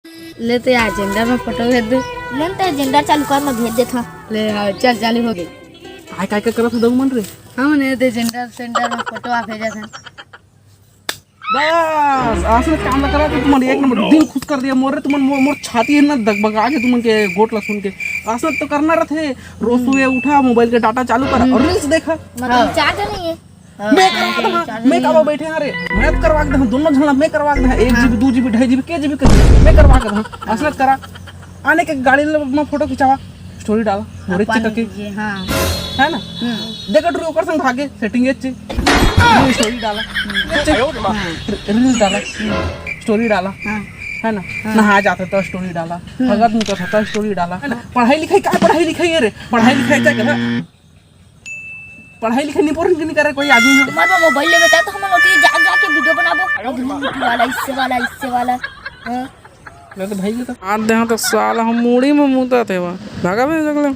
लेते आ जेंडर में फोटो भेज दे। लेते जेंडर चालू कर मैं भेज देता। ले हाँ चल चालू हो गई। आय काय काय करत दऊ मन रे। हम ने दे जेंडर सेंटर में फोटो आ भेजा था। बस असं काम करा तो तुम्हारे एक नंबर दिल खुश कर दिया मोरे तुम मोर छाती है ना दगबगा के तुम के गोट ला सुन के असं तो करना रहे। रोज सुबह उठा मोबाइल के डाटा चालू कर और रील्स देखा। मतलब चार्ज नहीं है। मैं करवा बैठे अरे मैं करवा के दोनों झगड़ा मैं करवा के 1 GB 2 GB 2.5 GB के GB कर मैं करवा के असलत करा आने के गाड़ी में फोटो खिंचावा स्टोरी डाला मोरे करके हाँ है ना देखा ट्रू ओकर संग भागे सेटिंग एच स्टोरी डाला रील्स डाला स्टोरी डाला है ना नहा जाता था स्टोरी डाला भगत नहीं करता था स्टोरी डाला है ना पढ़ाई लिखाई क्या पढ़ाई लिखाई है रे पढ़ाई लिखाई क्या कर पढ़ाई लिखाई नहीं पढ़ नहीं करे कोई आदमी तुम्हारे पास मोबाइल ले बता तो हम नोटिस जा जा के वीडियो बनाबो वाला इससे वाला हां तो भाई तो आज दे तो साला हम मूड़ी में मुंता थे भागा में जगले